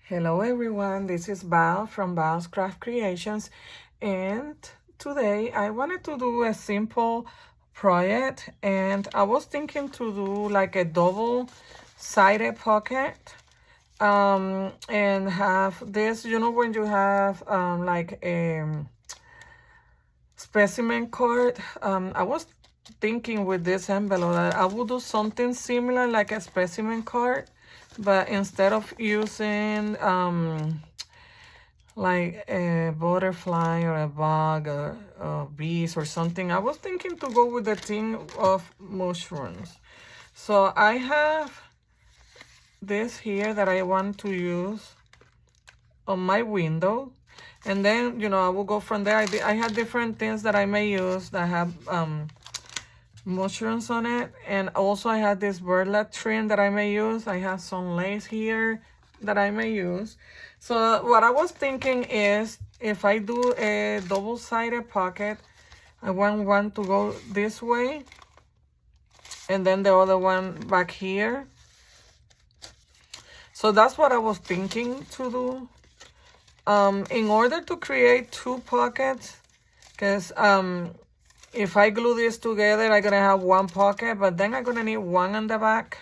Hello everyone, this is Val from Val's Craft Creations, and today I wanted to do a simple project, and I was thinking to do like a double-sided pocket and have this, when you have like a specimen card. I was thinking with this envelope that I would do something similar like a specimen card, but instead of using like a butterfly or a bug or bees or something, I was thinking to go with the theme of mushrooms. So I have this here that I want to use on my window, and then I will go from there. I have different things that I may use that have mushrooms on it, and also I have this burlap trim that I may use. I have some lace here that I may use. So what I was thinking is, if I do a double-sided pocket, I want one to go this way and then the other one back here. So that's what I was thinking to do. In order to create two pockets, because if I glue this together, I'm gonna have one pocket, but then I'm gonna need one on the back.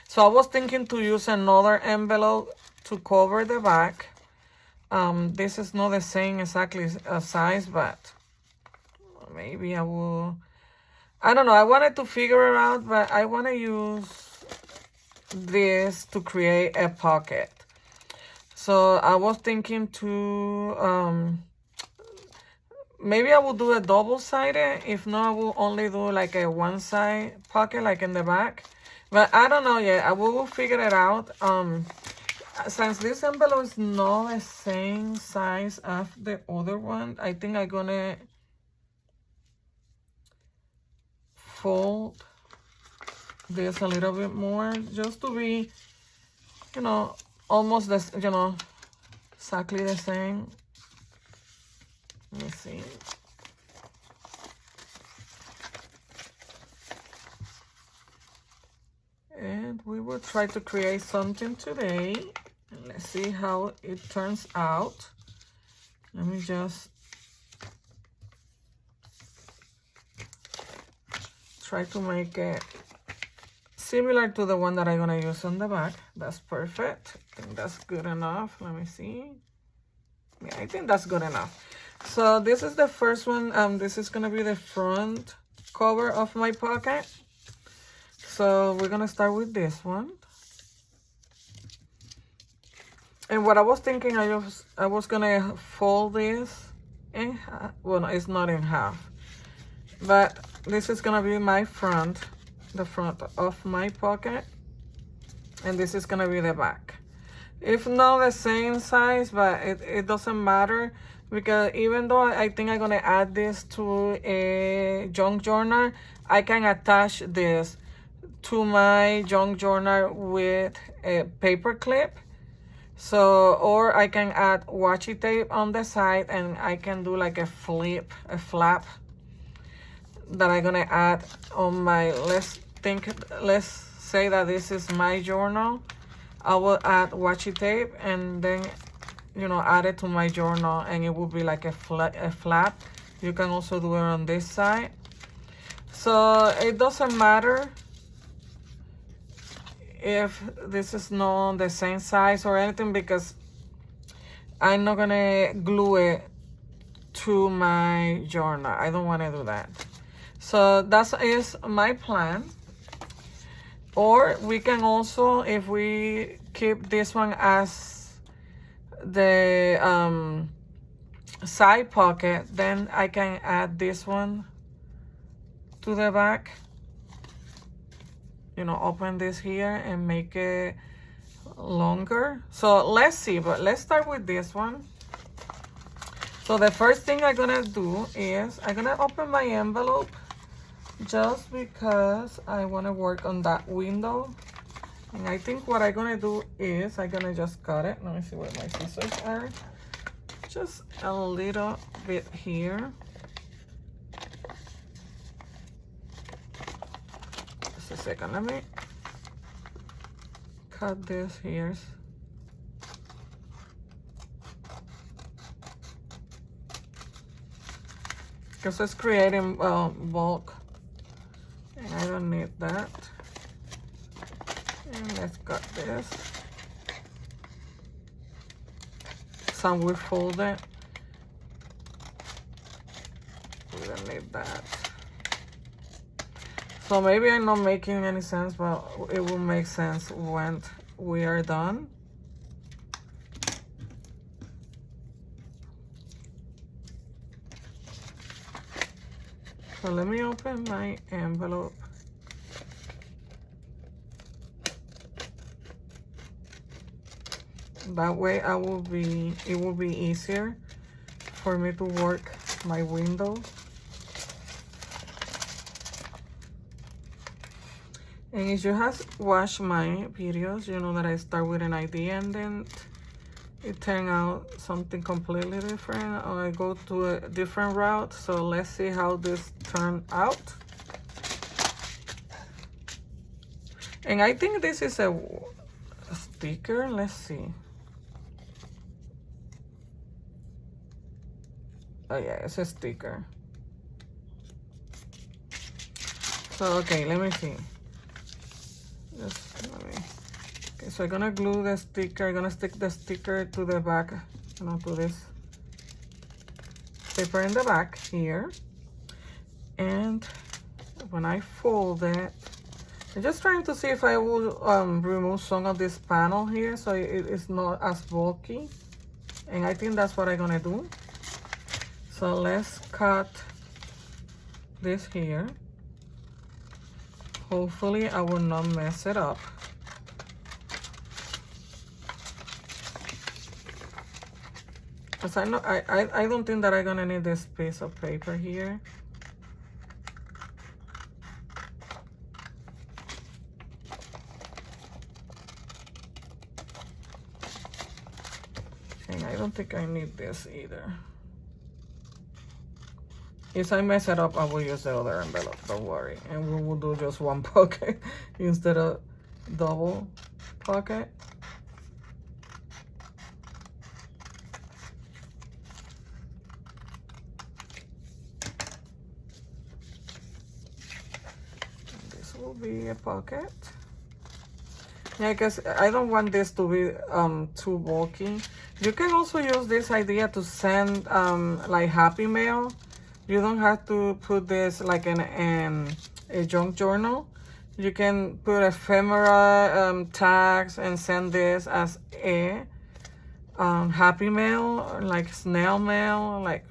So I was thinking to use another envelope to cover the back. This is not the same exactly size, but maybe I will. I don't know. I wanted to figure it out, but I want to use this to create a pocket. So I was thinking to maybe I will do a double-sided. If not, I will only do like a one-side pocket, like in the back. But I don't know yet. I will figure it out. Since this envelope is not the same size as the other one, I think I'm gonna fold this a little bit more, just to be, almost this, exactly the same. Let me see. And we will try to create something today. And let's see how it turns out. Let me just try to make it similar to the one that I'm gonna use on the back. That's perfect. I think that's good enough. Let me see. Yeah, I think that's good enough. So this is the first one. This is gonna be the front cover of my pocket. So we're gonna start with this one. And what I was thinking, I was gonna fold this in half. Well, no, it's not in half, but this is gonna be my front, the front of my pocket, and this is gonna be the back. If not the same size, but it doesn't matter, because even though I think I'm gonna add this to a junk journal, I can attach this to my junk journal with a paper clip. So, or I can add washi tape on the side, and I can do like a flap that I'm gonna add on my, let's say that this is my journal. I will add washi tape and then, add it to my journal, and it will be like a flap. You can also do it on this side. So it doesn't matter if this is not the same size or anything, because I'm not gonna glue it to my journal. I don't want to do that. So that is my plan. Or we can also, if we keep this one as the side pocket, then I can add this one to the back. Open this here and make it longer. So let's see, but let's start with this one. So the first thing I'm gonna do is I'm gonna open my envelope, just because I want to work on that window. And I think what I'm gonna do is I'm gonna just cut it. Let me see where my scissors are. Just a little bit here. Just a second, let me cut this here. because it's creating bulk, and I don't need that. And let's cut this. Some will fold it. We don't need that. So maybe I'm not making any sense, but it will make sense when we are done. So let me open my envelope. That way it will be easier for me to work my window. And if you have watched my videos, you know that I start with an idea and then it turned out something completely different, or I go to a different route. So let's see how this turned out. And I think this is a sticker. Let's see. Oh yeah, it's a sticker. So okay, let me see. Okay, so I'm gonna glue the sticker. I'm gonna stick the sticker to the back, to this paper in the back here. And when I fold it, I'm just trying to see if I will remove some of this panel here so it is not as bulky. And I think that's what I'm gonna do. So let's cut this here. Hopefully I will not mess it up. Because I know I don't think that I'm gonna need this piece of paper here. And I don't think I need this either. If I mess it up, I will use the other envelope, don't worry. And we will do just one pocket instead of double pocket. And this will be a pocket. Yeah, because I don't want this to be too bulky. You can also use this idea to send like Happy Mail. You don't have to put this like in a junk journal. You can put ephemera tags and send this as a Happy Mail, or like snail mail, like,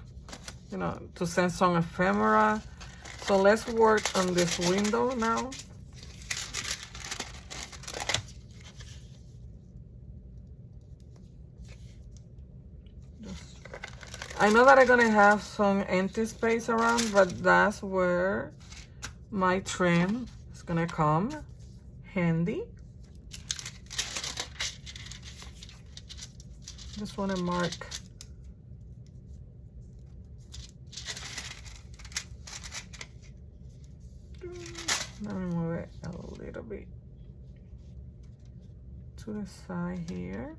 to send some ephemera. So let's work on this window now. I know that I'm gonna have some empty space around, but that's where my trim is gonna come handy. Just wanna mark let me move it a little bit to the side here.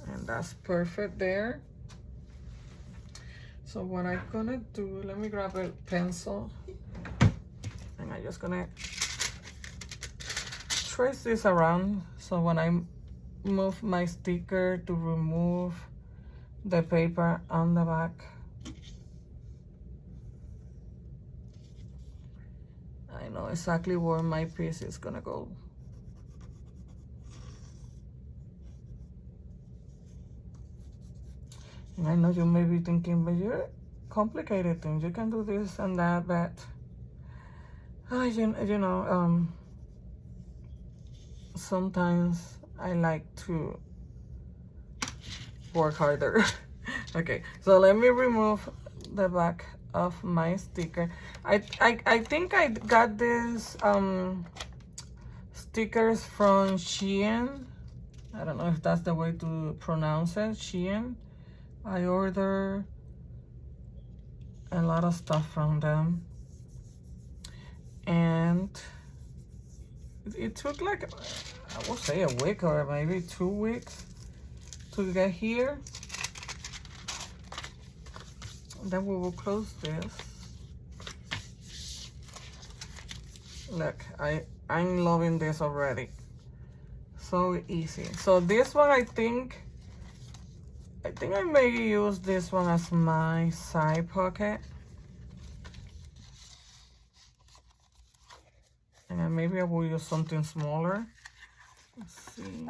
And that's perfect there. So what I'm gonna do, let me grab a pencil, and I'm just gonna trace this around. So when I move my sticker to remove the paper on the back, I know exactly where my piece is gonna go. And I know you may be thinking, but you're complicated things. You can do this and that, but sometimes I like to work harder. Okay, so let me remove the back of my sticker. I think I got these stickers from Shein. I don't know if that's the way to pronounce it, Shein. I ordered a lot of stuff from them, and it took like, I would say, a week or maybe 2 weeks to get here. Then we will close this. Look, I'm loving this already. So easy. So this one, I think I may use this one as my side pocket. And maybe I will use something smaller. Let's see.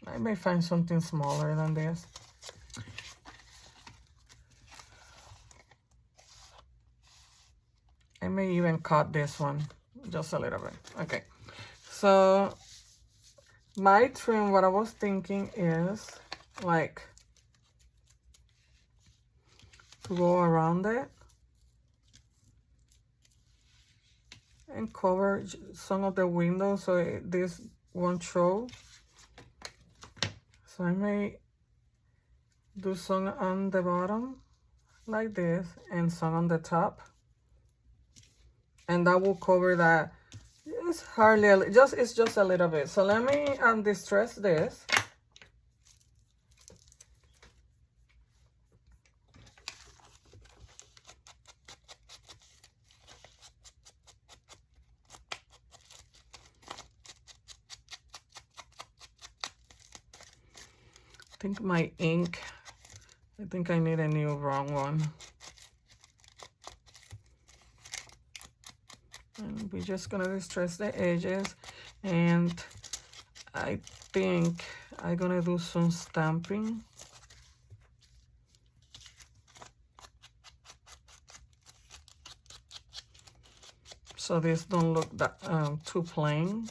I may find something smaller than this. I may even cut this one just a little bit. Okay, so my trim, what I was thinking is like to go around it and cover some of the windows so this won't show. So I may do some on the bottom like this and some on the top. And that will cover that. It's hardly, it's just a little bit. So let me distress this. I think my ink, I think I need a new wrong one. And we're just gonna distress the edges, and I think I'm gonna do some stamping. So this don't look that too plain.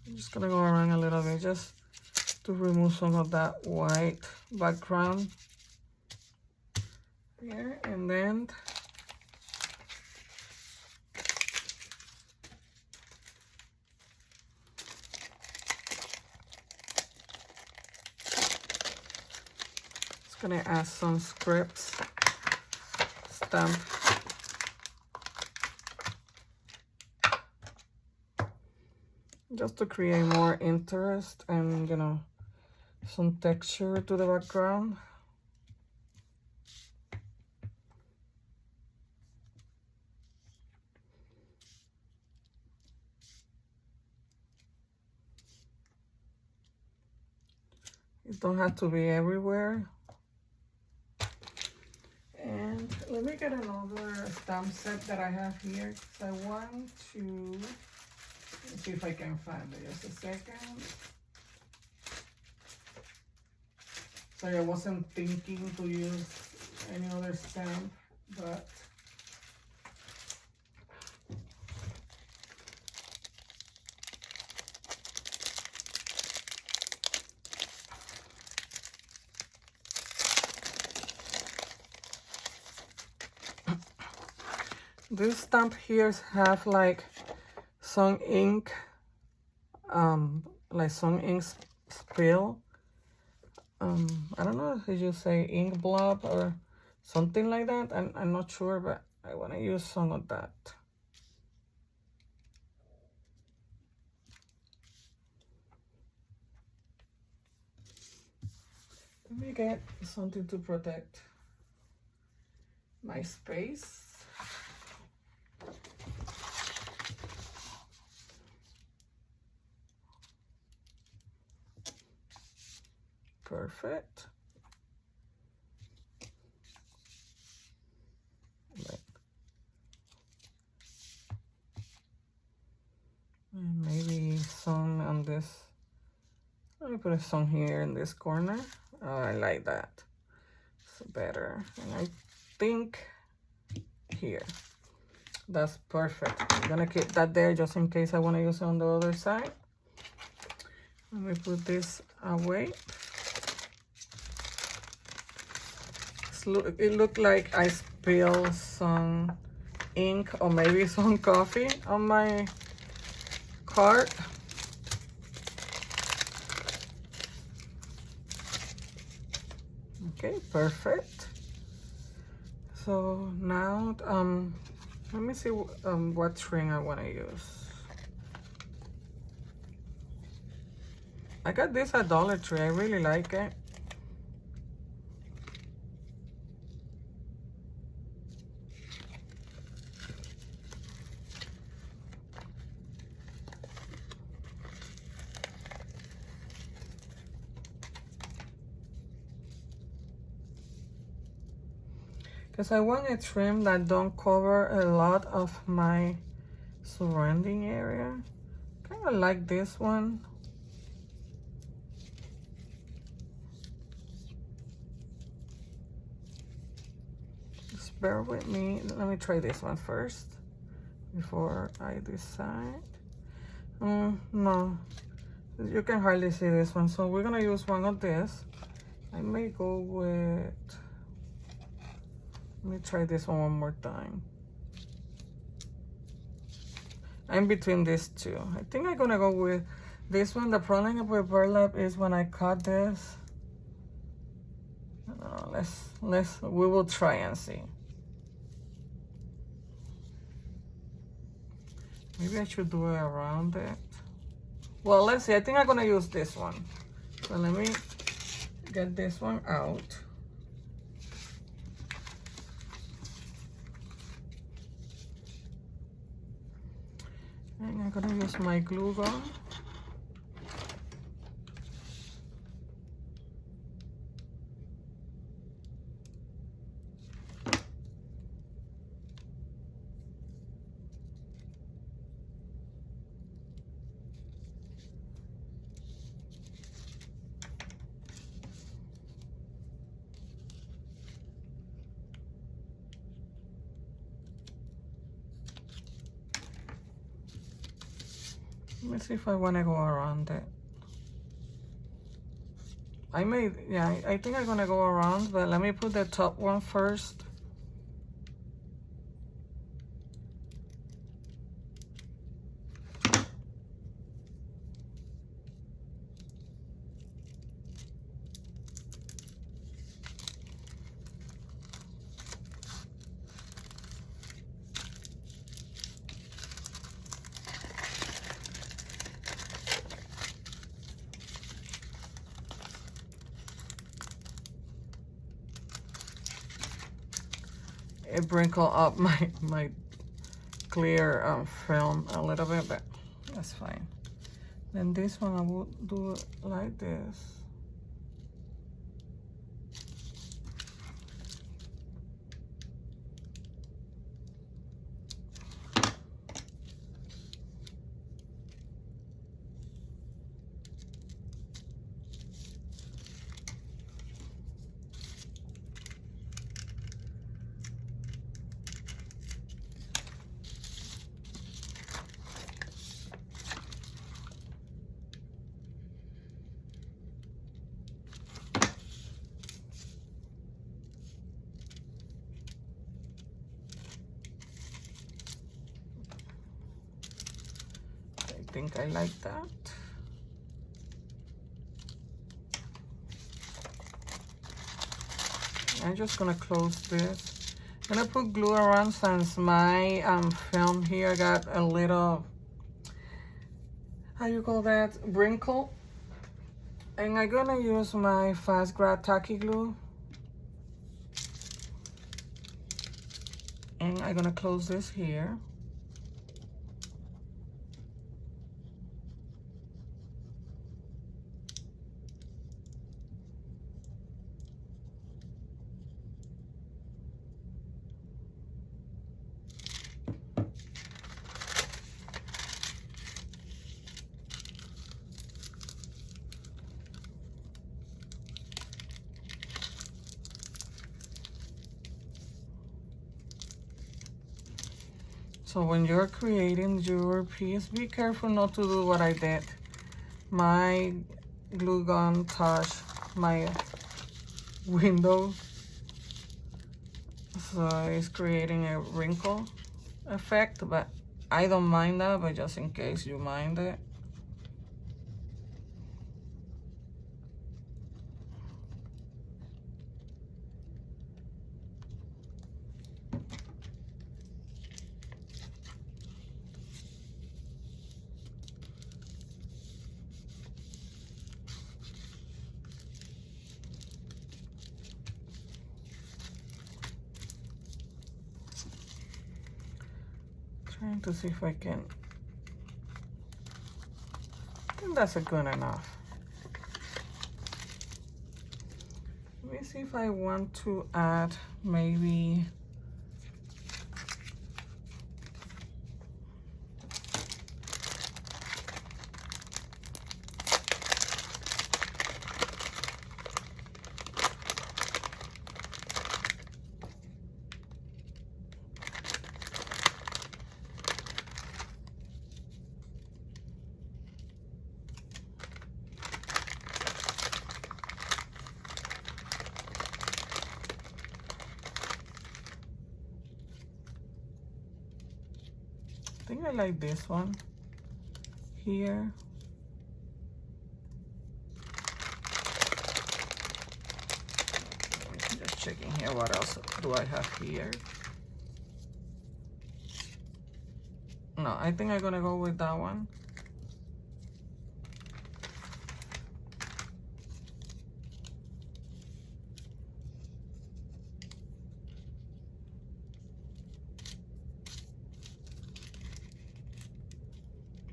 I'm just gonna go around a little bit just to remove some of that white background here, and then just gonna add some scripts, stamp. Just to create more interest and, you know, some texture to the background. It don't have to be everywhere. And let me get another stamp set that I have here. So I want to, let's see if I can find it. Just a second. Sorry, I wasn't thinking to use any other stamp, but this stamp here have like some ink, like some ink spill. I don't know if you say ink blob or something like that. I'm not sure, but I want to use some of that. Let me get something to protect my space. Perfect. And maybe some on this. Let me put some here in this corner. Oh, I like that. It's better. And I think here. That's perfect. I'm gonna keep that there just in case I want to use it on the other side. Let me put this away. It looked like I spilled some ink or maybe some coffee on my card. Okay, perfect. So now, let me see what string I want to use. I got this at Dollar Tree. I really like it. Because I want a trim that don't cover a lot of my surrounding area. Kind of like this one. Just bear with me. Let me try this one first before I decide. No, you can hardly see this one. So we're gonna use one of this. I may go with, let me try this one more time. I'm between these two. I think I'm gonna go with this one. The problem with burlap is when I cut this. We will try and see. Maybe I should do it around it. Well, let's see. I think I'm gonna use this one. So let me get this one out. And I'm gonna use my glue gun. Let me see if I want to go around it. I think I'm gonna go around, but let me put the top one first. It wrinkle up my clear film a little bit, but that's fine. Then this one I will do it like this. I think I like that. I'm just gonna close this. I'm gonna put glue around since my film here got a little, how you call that, wrinkle. And I'm gonna use my fast grab tacky glue. And I'm gonna close this here. So when you're creating your piece, be careful not to do what I did. My glue gun touched my window, so it's creating a wrinkle effect, but I don't mind that, but just in case you mind it. Trying to see if I can. I think that's a good enough. Let me see if I want to add maybe I think I like this one here. Just checking here, what else do I have here? No, I think I'm gonna go with that one.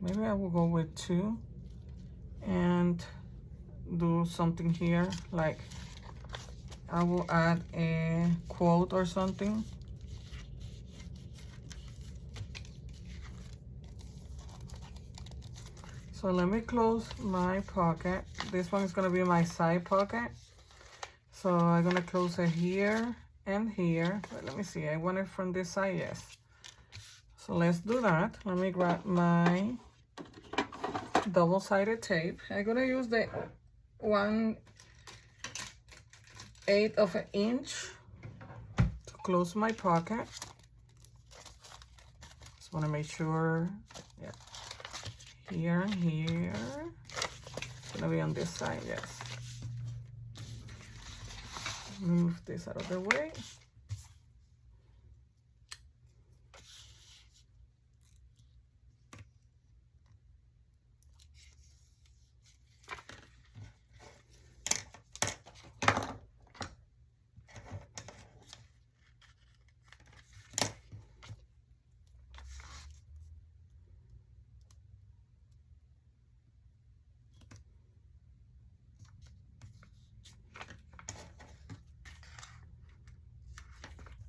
Maybe I will go with 2 and do something here, like I will add a quote or something. So let me close my pocket. This one is gonna be my side pocket. So I'm gonna close it here and here. But let me see, I want it from this side, yes. So let's do that. Let me grab my double-sided tape. I'm gonna use the 1/8 of an inch to close my pocket. Just wanna make sure, yeah, here and here. It's gonna be on this side, yes. Move this out of the way.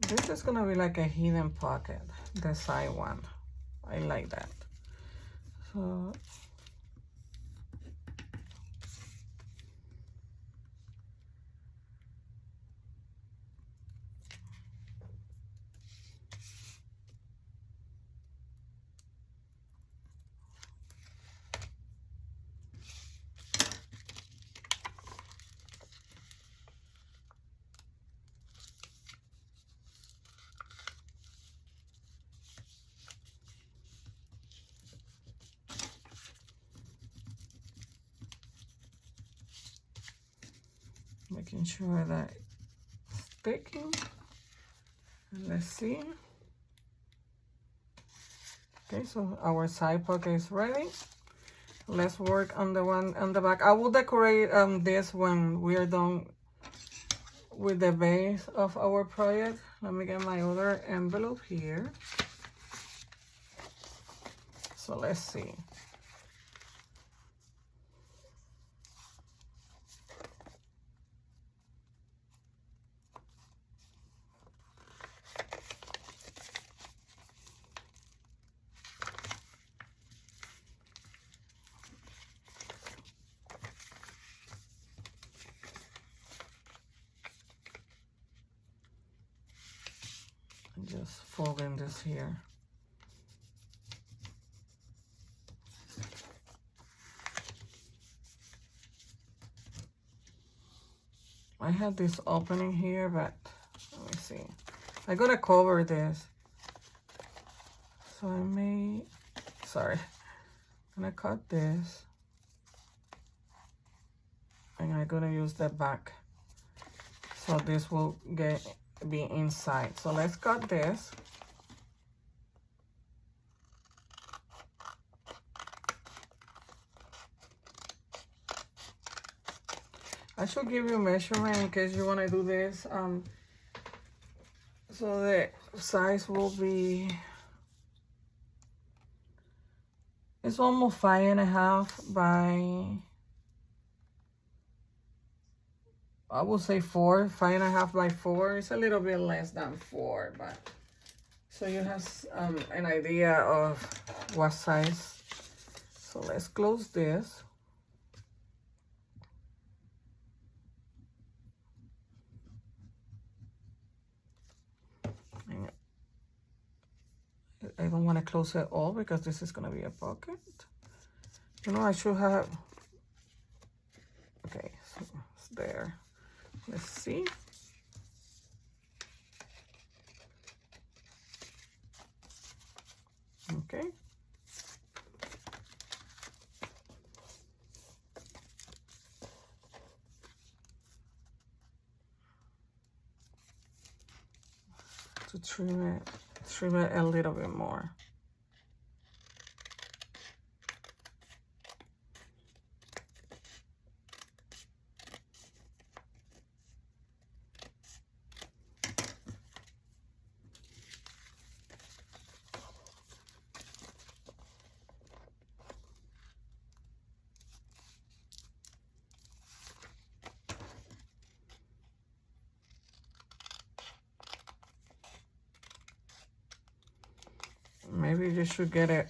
This is gonna be like a hidden pocket, the side one. I like that. So making sure that it's sticking. And let's see. Okay, so our side pocket is ready. Let's work on the one on the back. I will decorate this when we are done with the base of our project. Let me get my other envelope here. So let's see. Just folding this here. I had this opening here, but let me see. I'm gonna cover this. So I may, sorry, I'm gonna cut this. And I'm gonna use the back. So this will be inside. So let's cut this. I should give you measurement in case you want to do this. So the size will be It's almost 5.5 by, I would say 4, 5.5 by 4. It's a little bit less than 4, but so you have an idea of what size. So let's close this. I don't want to close it all because this is going to be a pocket. You know, I should have, okay, so it's there. Let's see. Okay. To trim it a little bit more. Maybe you should get an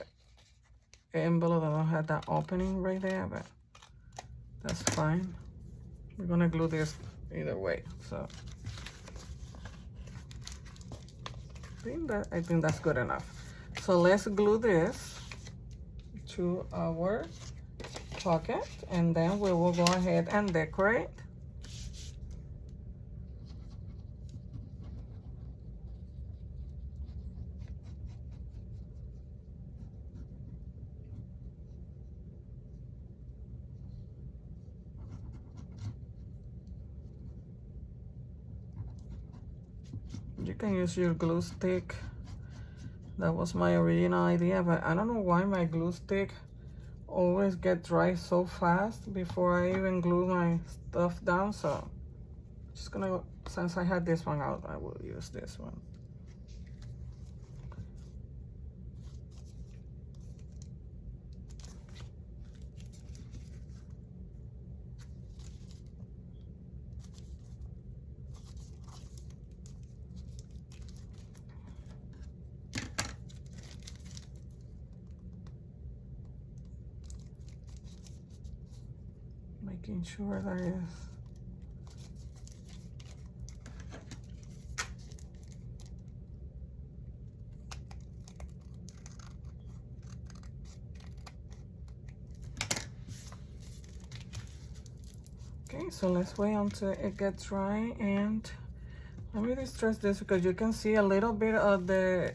envelope that don't have that opening right there, but that's fine. We're gonna glue this either way, so I think that's good enough. So let's glue this to our pocket, and then we will go ahead and decorate. You can use your glue stick. That was my original idea, but I don't know why my glue stick always get dry so fast before I even glue my stuff down. So just gonna, since I had this one out, I will use this one. Making sure that is okay. So let's wait until it gets dry, and let me distress this because you can see a little bit of the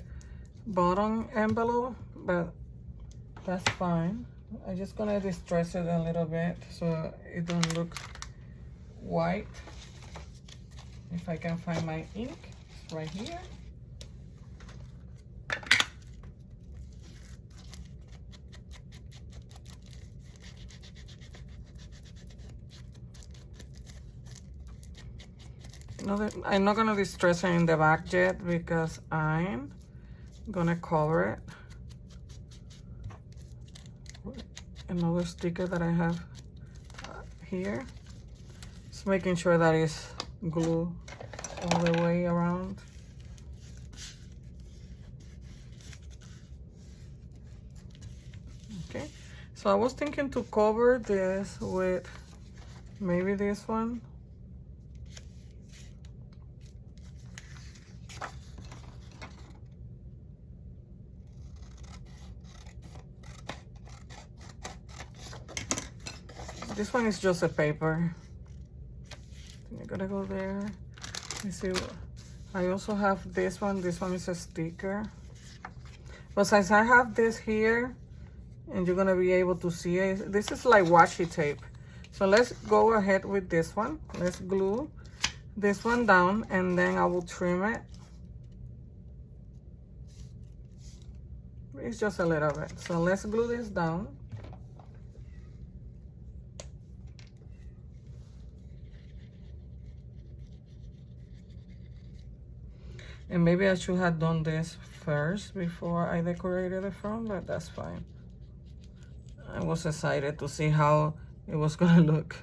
bottom envelope, but that's fine. I'm just gonna distress it a little bit so it don't look white. If I can find my ink, it's right here. I'm not gonna distress it in the back yet because I'm gonna cover it. Another sticker that I have here. Just making sure that it's glued all the way around. Okay, so I was thinking to cover this with maybe this one. This one is just a paper. I gotta go there. Let me see. I also have this one. This one is a sticker. But since I have this here, and you're gonna be able to see it, this is like washi tape. So let's go ahead with this one. Let's glue this one down, and then I will trim it. It's just a little bit. So let's glue this down. And maybe I should have done this first before I decorated the front, but that's fine. I was excited to see how it was gonna look.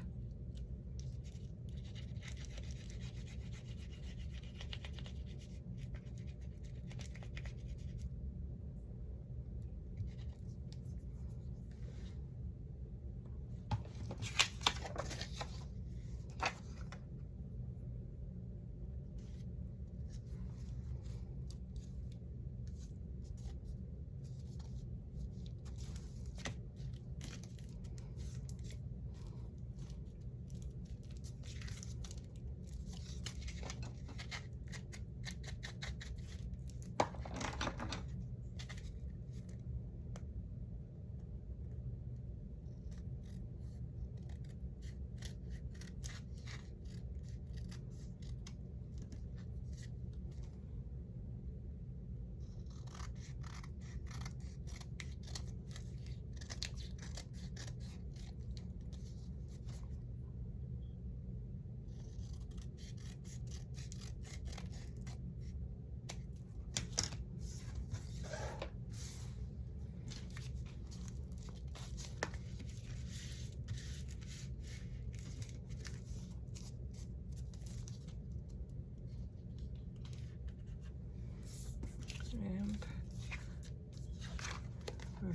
And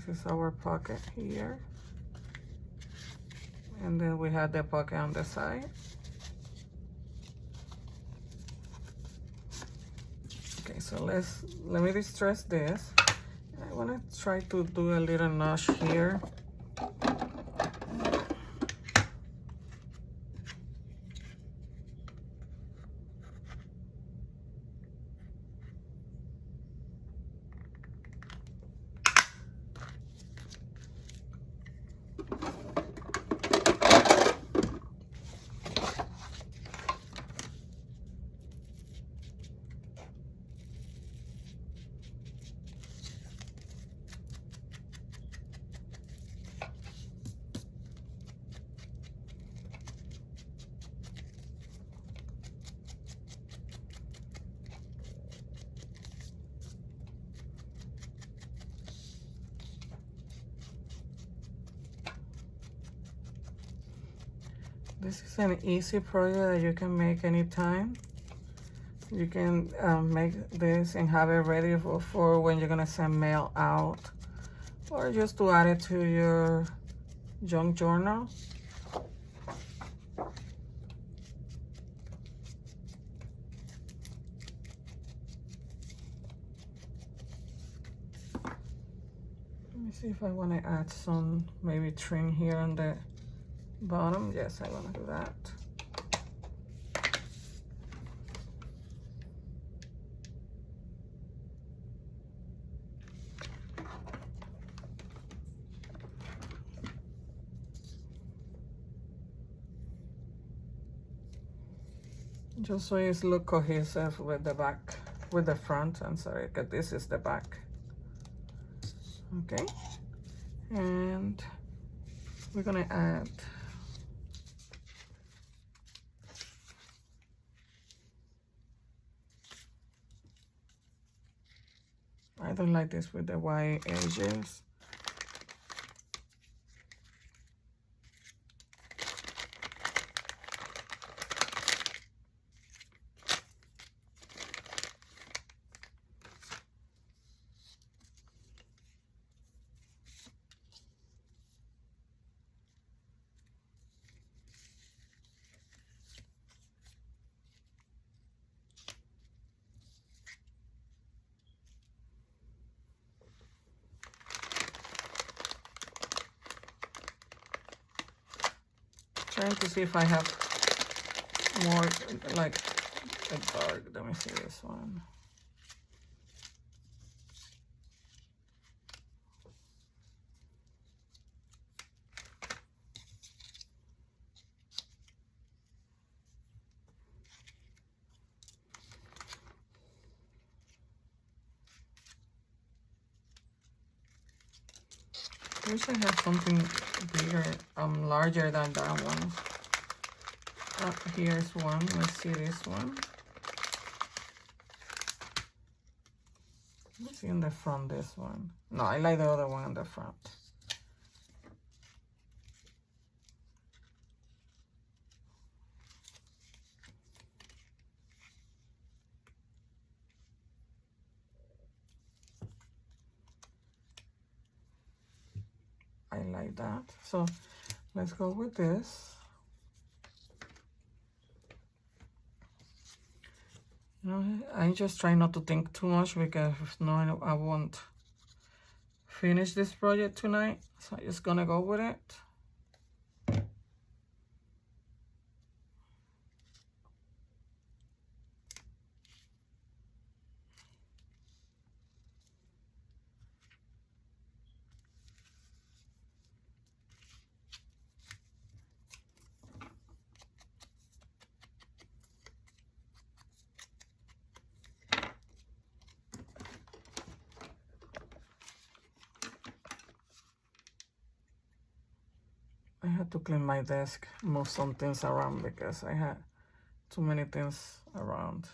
this is our pocket here. And then we have the pocket on the side. Okay, so let me distress this. I want to try to do a little notch here. This is an easy project that you can make anytime. You can make this and have it ready for when you're gonna send mail out, or just to add it to your junk journal. Let me see if I want to add some maybe trim here on the bottom. Yes, I want to do that. Just so it look cohesive with the back, with the front. I'm sorry, because this is the back. Okay, and we're gonna add I don't like this with the white edges. Trying to see if I have more like a dark. Let me see this one. I wish I had something bigger, larger than that one. Here's one. Let's see this one. Let's see in the front this one. No, I like the other one in the front. I like that. So let's go with this. You know, I just try not to think too much because if not, I won't finish this project tonight. So I'm just gonna go with it. I had to clean my desk, move some things around because I had too many things around.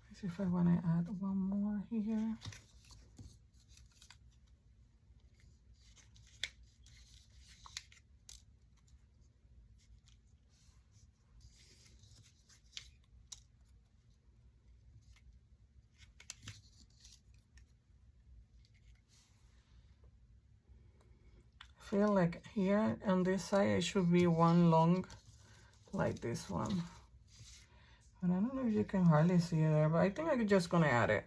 Let's see if I want to add one more here. I feel like here on this side it should be one long like this one. And I don't know if you can hardly see it there, but I think I'm just gonna add it.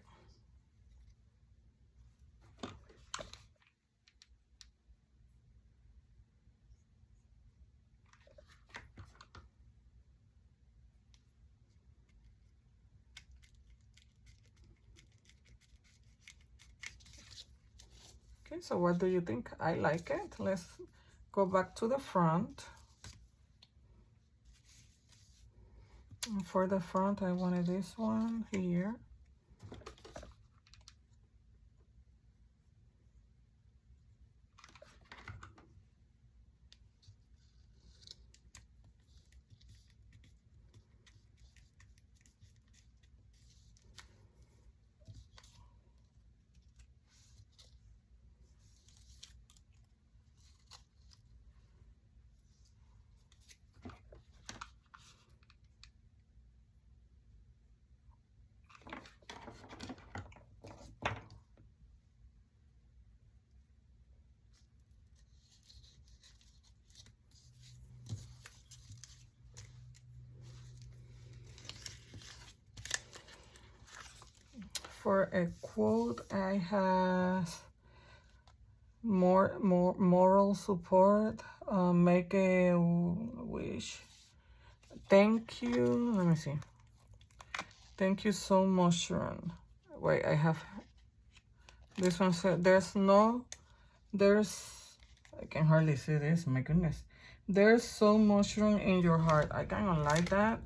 Okay, so what do you think? I like it. Let's go back to the front. And for the front, I wanted this one here. For a quote, I have more moral support. Make a wish. Thank you. Let me see. Thank you so much, Sharon. Wait, I have this one said I can hardly see this, my goodness. There's so much room in your heart. I kind of like that.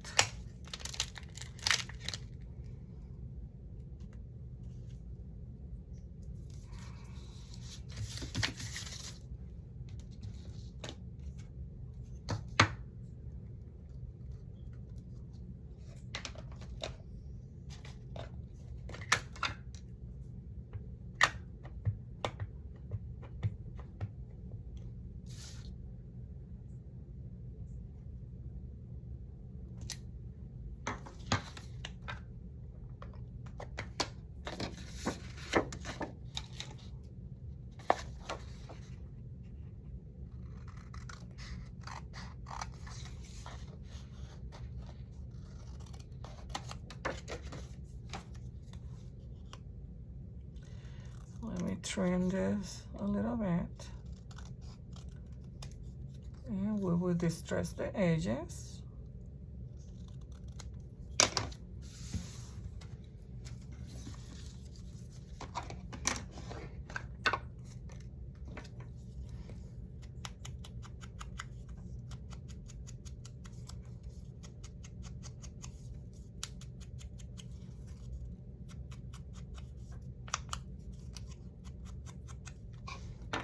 Let me trim this a little bit. And we will distress the edges.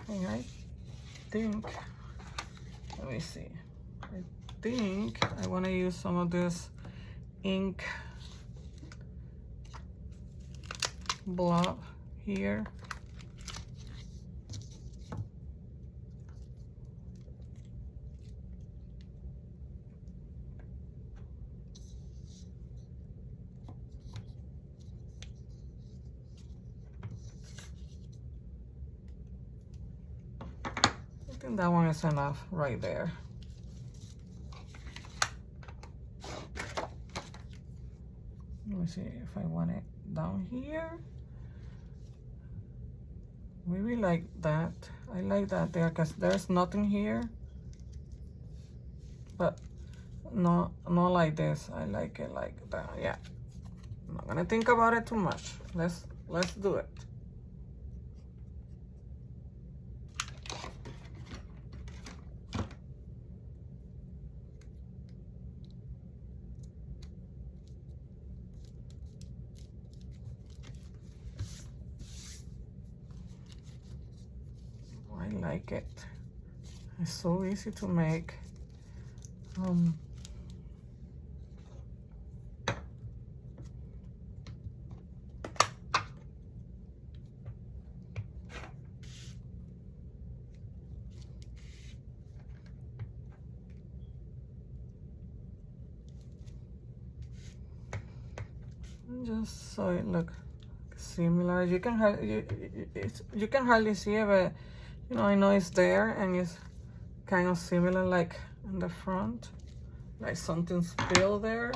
And I think, let me see. I think I want to use some of this ink blob here. think that one is enough right there. Let me see if I want it down here. Maybe like that. I like that there because there's nothing here. But not like this. I like it like that. Yeah. I'm not gonna think about it too much. Let's do it. I like it. It's so easy to make. Just so it look similar. You can you can hardly see it, but you know, I know it's there and it's kind of similar like in the front, like something spilled there.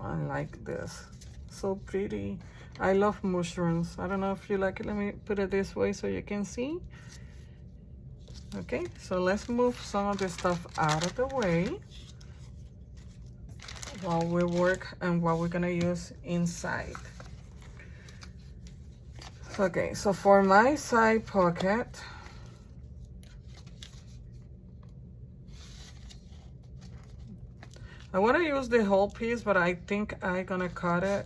I like this, so pretty. I love mushrooms. I don't know if you like it. Let me put it this way so you can see. Okay, so let's move some of this stuff out of the way while we work and what we're gonna use inside. Okay, so for my side pocket, I want to use the whole piece, but I think I'm gonna cut it.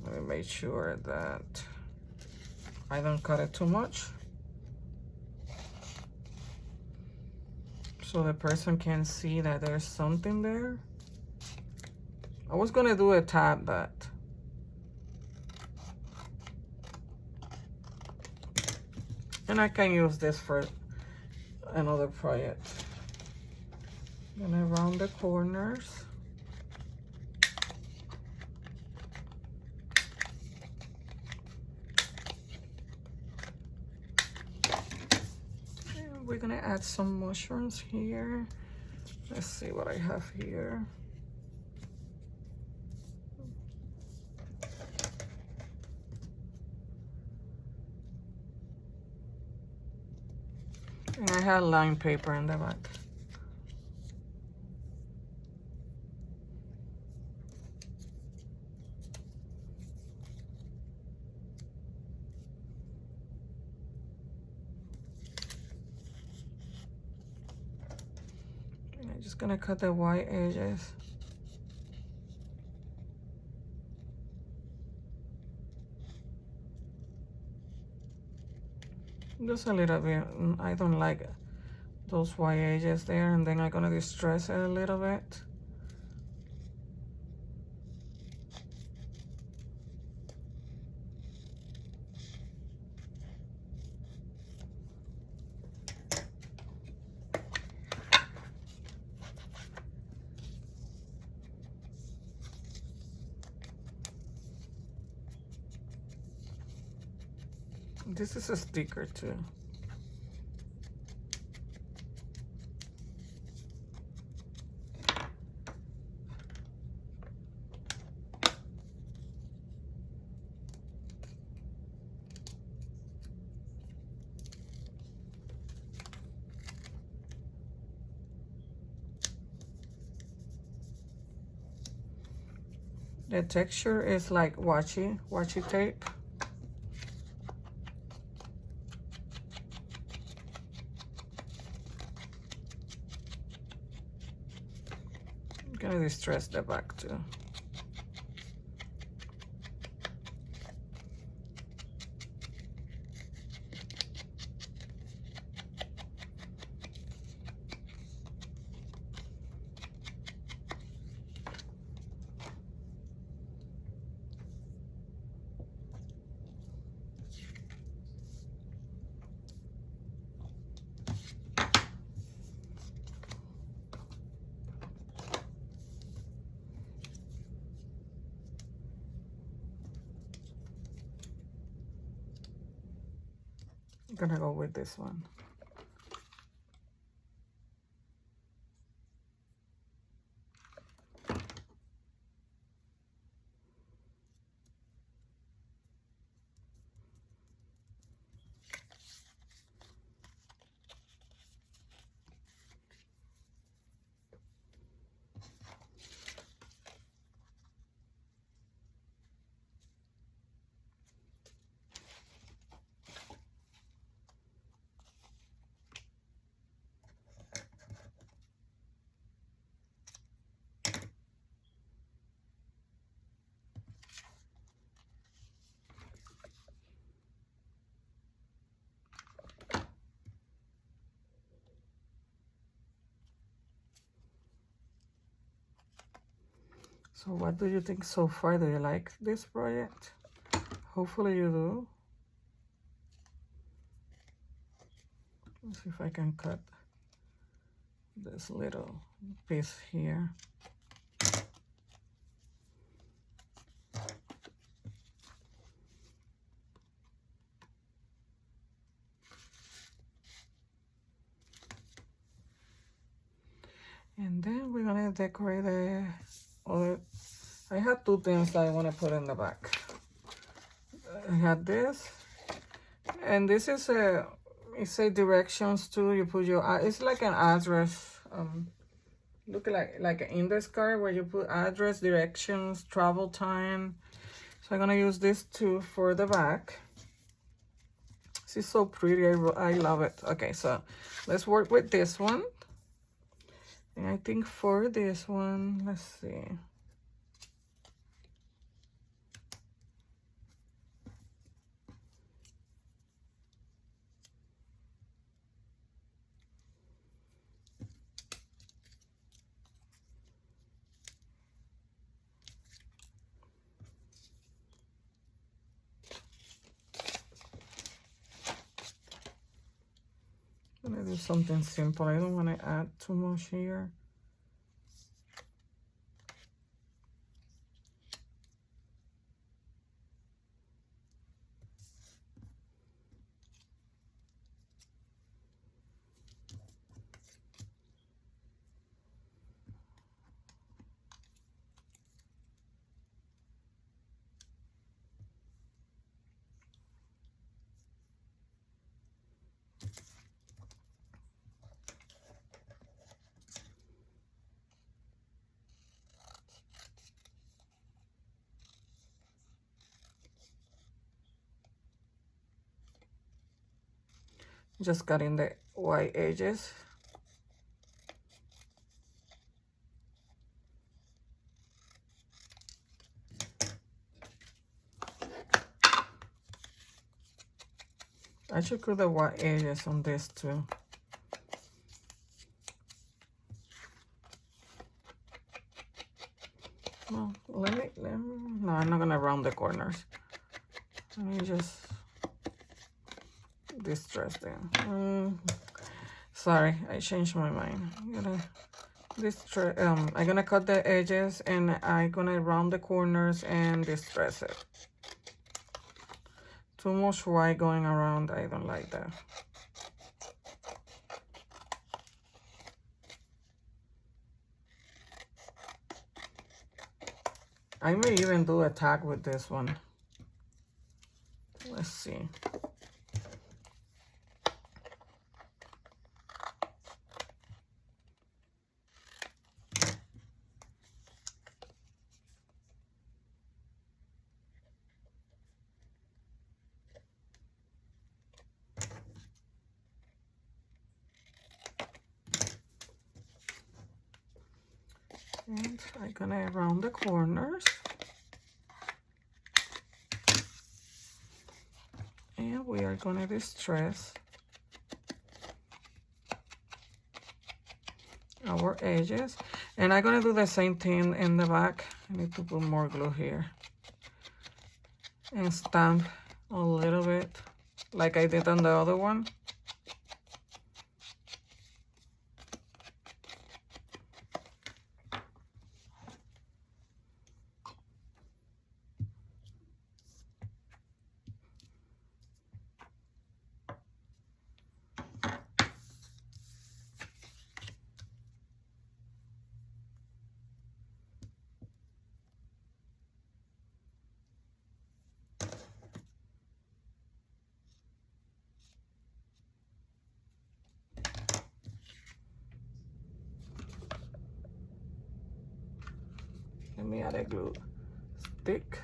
Let me make sure that I don't cut it too much, so the person can see that there's something there. I was gonna do a tab, but and I can use this for another project. I'm gonna round the corners. And we're gonna add some mushrooms here. Let's see what I have here. And I had line paper in the back. And I'm just gonna cut the white edges. Just a little bit. I don't like those white edges there, and then I'm gonna distress it a little bit. This is a sticker too. The texture is like washi tape. I'm gonna distress the back too. I'm gonna go with this one. So what do you think so far? Do you like this project? Hopefully you do. Let's see if I can cut this little piece here. And then we're gonna decorate the other. I had two things that I want to put in the back. I had this, and this is it's a directions too. You put your, it's like an address. Look like an index card where you put address, directions, travel time. So I'm gonna use this too for the back. This is so pretty. I love it. Okay, so let's work with this one. And I think for this one, let's see. I'm gonna do something simple. I don't want to add too much here. Just cutting the white edges. I should cut the white edges on this too. No, let me, no, I'm not gonna round the corners. Let me just distress them. Sorry, I changed my mind. I'm gonna cut the edges and I'm gonna round the corners and distress it. Too much white going around, I don't like that. I may even do a tag with this one. Let's see. And I'm gonna round the corners. And we are gonna distress our edges. And I'm gonna do the same thing in the back. I need to put more glue here. And stamp a little bit like I did on the other one. add a glue stick.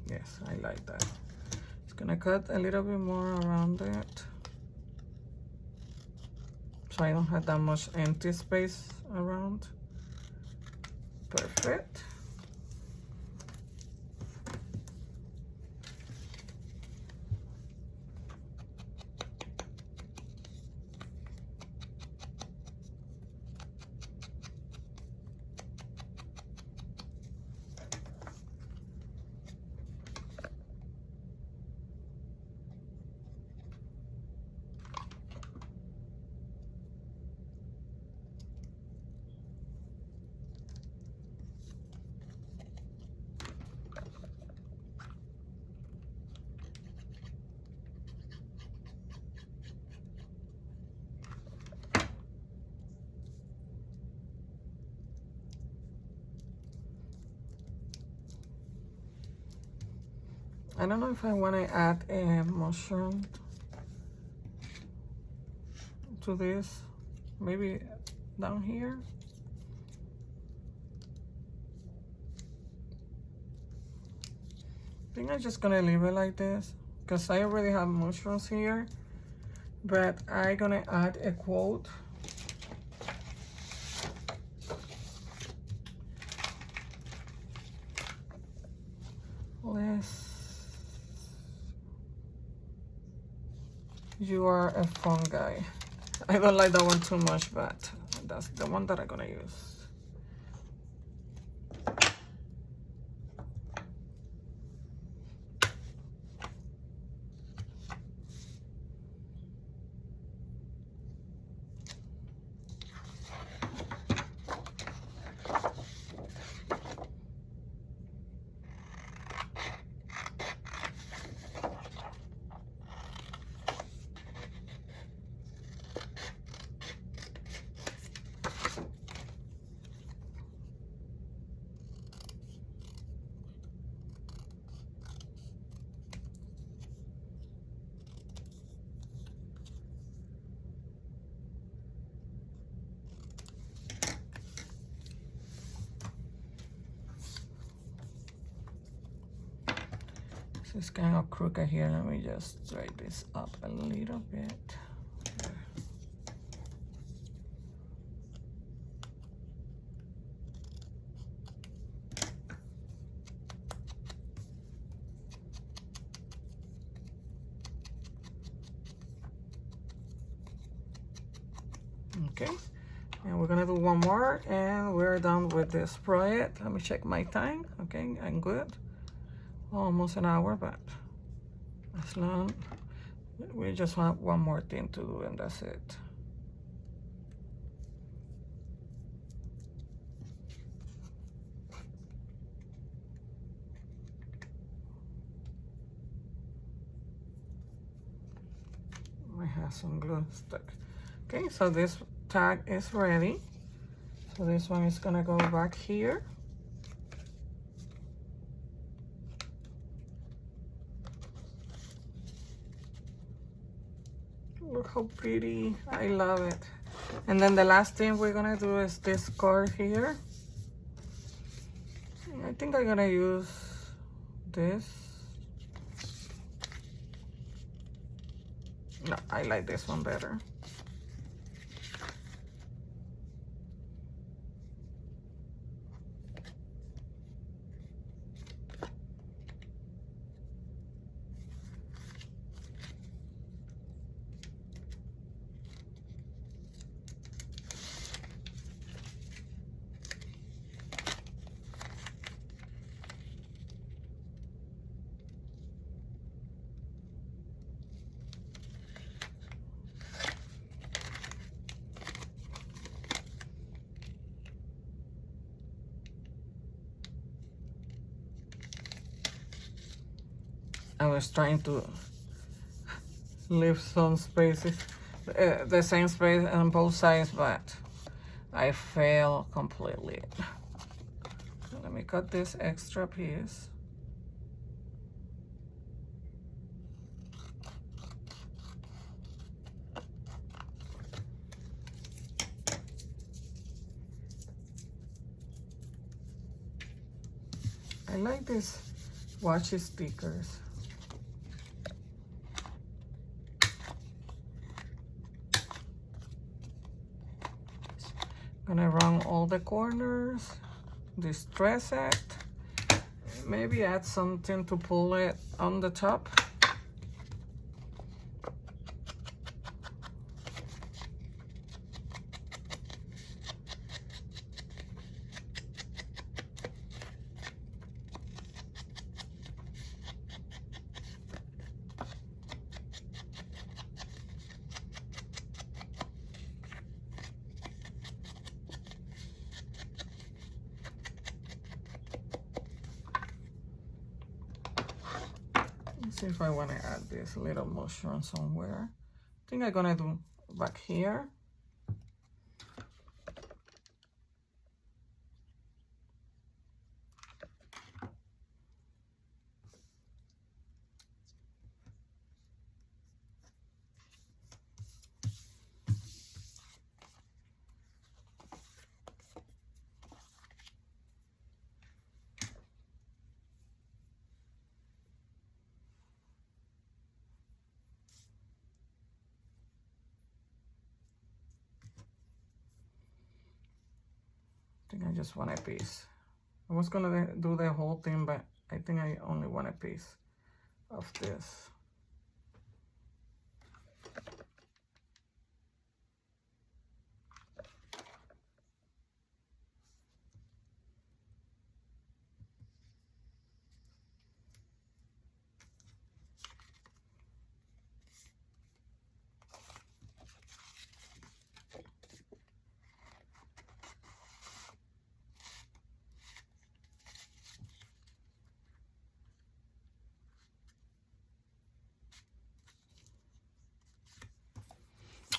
Yes, I like that. It's gonna cut a little bit more around it, so I don't have that much empty space around. Perfect. I don't know if I want to add a mushroom to this, maybe down here. I think I'm just gonna leave it like this because I already have mushrooms here, but I'm gonna add a quote. You are a fun guy. I don't like that one too much, but that's the one that I'm gonna use. It's kind of crooked here. Let me just straighten this up a little bit. Okay, and we're gonna do one more and we're done with this project. Let me check my time. Okay, I'm good. Almost an hour, but as long we just have one more thing to do and that's it. I have some glue stuck. Okay, so this tag is ready. So this one is gonna go back here. Look how pretty. I love it. And then the last thing we're gonna do is this card here. I think I'm gonna use this. No, I like this one better. I was trying to leave some spaces, the same space on both sides, but I failed completely. So let me cut this extra piece. I like these washi stickers. Gonna round all the corners, distress it, maybe add something to pull it on the top. Let's see if I want to add this little mushroom somewhere. I think I'm gonna do back here. I think I just want a piece. I was gonna do the whole thing, but I think I only want a piece of this.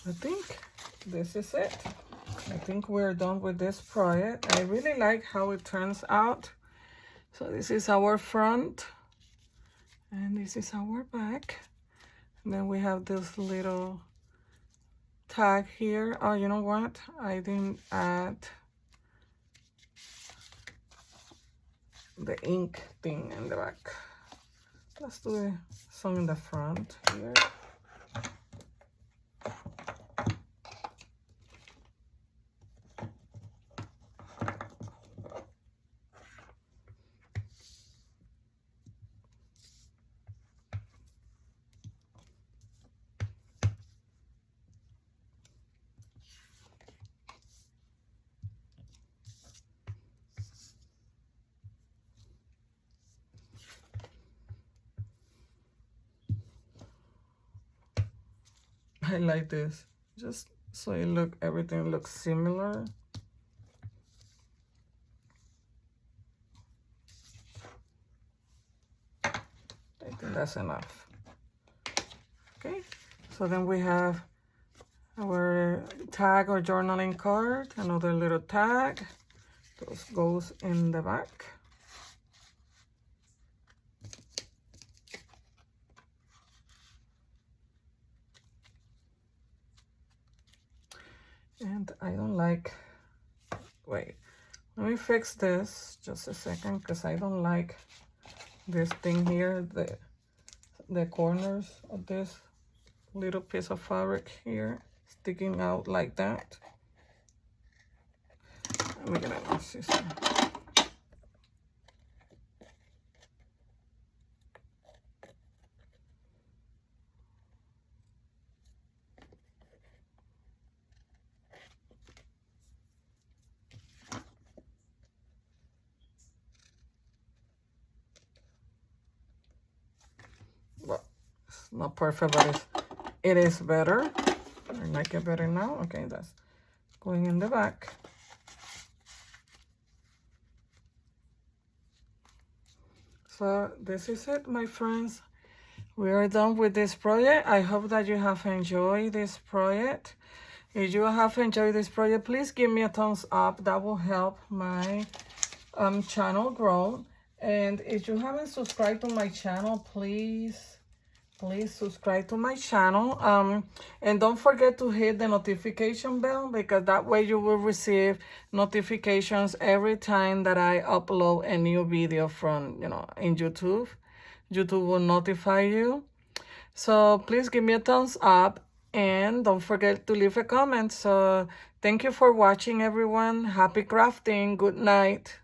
I think this is it. I think we're done with this project. I really like how it turns out. So this is our front and this is our back. And then we have this little tag here. Oh, you know what? I didn't add the ink thing in the back. Let's do some in the front here. I like this, just so everything looks similar. I think that's enough. Okay, so then we have our tag or journaling card, another little tag. Those goes in the back. And I don't like, wait, let me fix this just a second, because I don't like this thing here, the corners of this little piece of fabric here sticking out like that. Let me get a scissor. Well, it's not perfect, but it is better. I like it better now. Okay, that's going in the back. So this is it, my friends. we are done with this project. I hope that you have enjoyed this project. If you have enjoyed this project, please give me a thumbs up. That will help my channel grow. And if you haven't subscribed to my channel, please subscribe to my channel. And don't forget to hit the notification bell, because that way you will receive notifications every time that I upload a new video from, in YouTube. YouTube will notify you. So please give me a thumbs up and don't forget to leave a comment. So thank you for watching, everyone. Happy crafting. Good night.